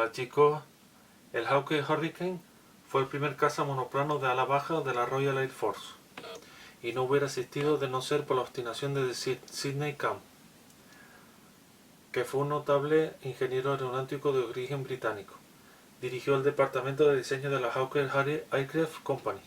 Hola chicos, el Hawker Hurricane fue el primer caza monoplano de ala baja de la Royal Air Force y no hubiera existido de no ser por la obstinación de Sidney Camp, que fue un notable ingeniero aeronáutico de origen británico. Dirigió el departamento de diseño de la Hawker Aircraft Company.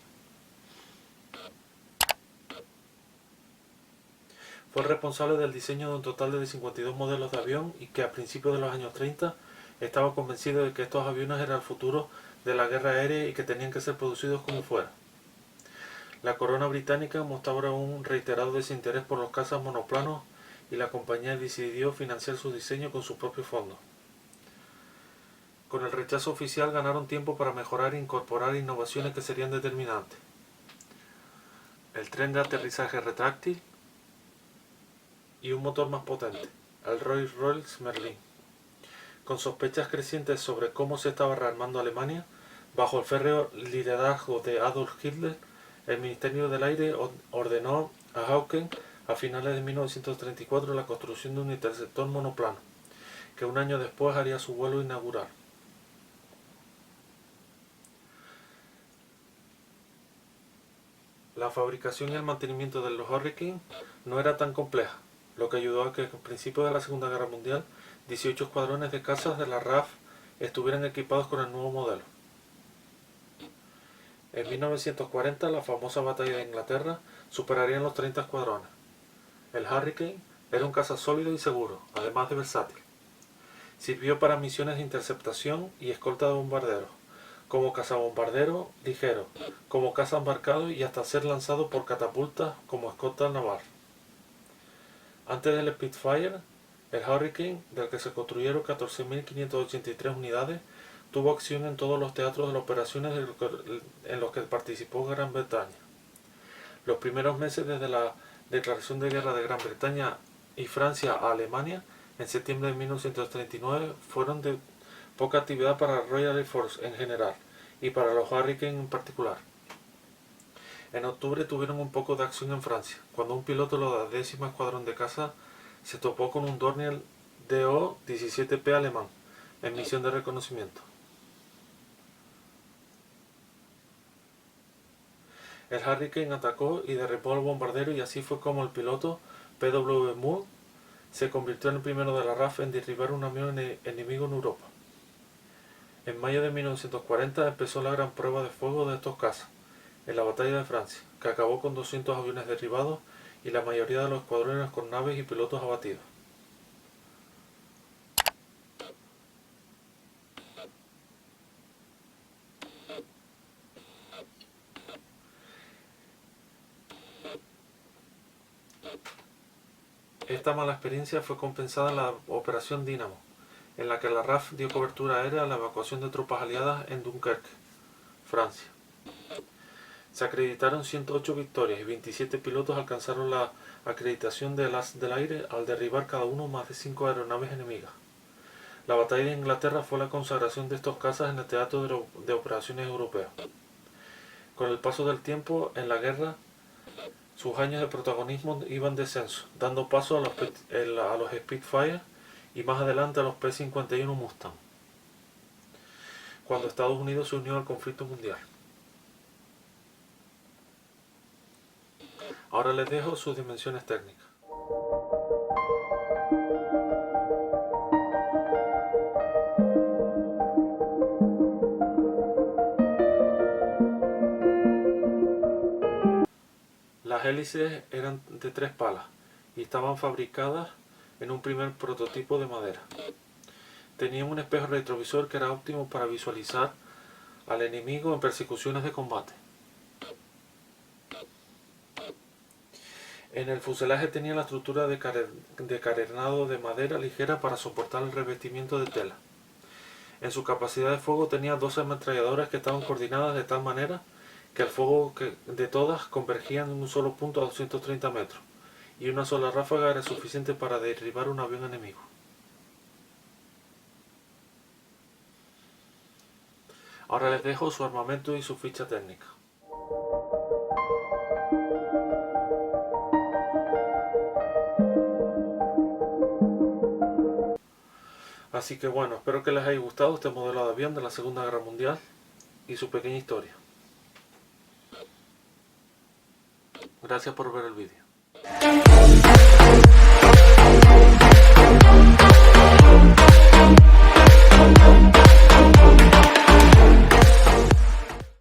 Fue el responsable del diseño de un total de 52 modelos de avión y que a principios de los años 30 estaba convencido de que estos aviones eran el futuro de la guerra aérea y que tenían que ser producidos como fuera. La corona británica mostraba un reiterado desinterés por los cazas monoplanos y la compañía decidió financiar su diseño con sus propios fondos. Con el rechazo oficial ganaron tiempo para mejorar e incorporar innovaciones que serían determinantes. El tren de aterrizaje retráctil y un motor más potente, el Rolls-Royce Merlin. Con sospechas crecientes sobre cómo se estaba rearmando Alemania, bajo el férreo liderazgo de Adolf Hitler, el Ministerio del Aire ordenó a Hawker a finales de 1934 la construcción de un interceptor monoplano, que un año después haría su vuelo inaugural. La fabricación y el mantenimiento de los Hurricane no era tan compleja, lo que ayudó a que al principio de la Segunda Guerra Mundial 18 escuadrones de cazas de la RAF estuvieran equipados con el nuevo modelo. En 1940, la famosa batalla de Inglaterra superarían los 30 escuadrones. El Hurricane era un caza sólido y seguro, además de versátil. Sirvió para misiones de interceptación y escolta de bombarderos, como cazabombardero ligero, como caza embarcado y hasta ser lanzado por catapultas como escolta naval. Antes del Spitfire, el Hurricane, del que se construyeron 14.583 unidades, tuvo acción en todos los teatros de las operaciones en los que participó Gran Bretaña. Los primeros meses desde la declaración de guerra de Gran Bretaña y Francia a Alemania, en septiembre de 1939, fueron de poca actividad para la Royal Air Force en general y para los Hurricane en particular. En octubre tuvieron un poco de acción en Francia, cuando un piloto de la 10ª Escuadrón de Caza se topó con un Dornier Do-17P alemán, en misión de reconocimiento. El Hurricane atacó y derribó al bombardero y así fue como el piloto P.W. Moore se convirtió en el primero de la RAF en derribar un avión enemigo en Europa. En mayo de 1940 empezó la gran prueba de fuego de estos cazas, en la batalla de Francia, que acabó con 200 aviones derribados y la mayoría de los escuadrones con naves y pilotos abatidos. Esta mala experiencia fue compensada en la Operación Dínamo, en la que la RAF dio cobertura aérea a la evacuación de tropas aliadas en Dunkerque, Francia. Se acreditaron 108 victorias y 27 pilotos alcanzaron la acreditación del As del Aire al derribar cada uno más de 5 aeronaves enemigas. La batalla de Inglaterra fue la consagración de estos cazas en el teatro de operaciones europeas. Con el paso del tiempo en la guerra, sus años de protagonismo iban en descenso, dando paso a los Spitfire y más adelante a los P-51 Mustang, cuando Estados Unidos se unió al conflicto mundial. Ahora les dejo sus dimensiones técnicas. Las hélices eran de 3 palas y estaban fabricadas en un primer prototipo de madera. Tenían un espejo retrovisor que era óptimo para visualizar al enemigo en persecuciones de combate. En el fuselaje tenía la estructura de carenado de madera ligera para soportar el revestimiento de tela. En su capacidad de fuego tenía 12 ametralladoras que estaban coordinadas de tal manera que el fuego de todas convergía en un solo punto a 230 metros, y una sola ráfaga era suficiente para derribar un avión enemigo. Ahora les dejo su armamento y su ficha técnica. Así que bueno, espero que les haya gustado este modelo de avión de la Segunda Guerra Mundial y su pequeña historia. Gracias por ver el vídeo.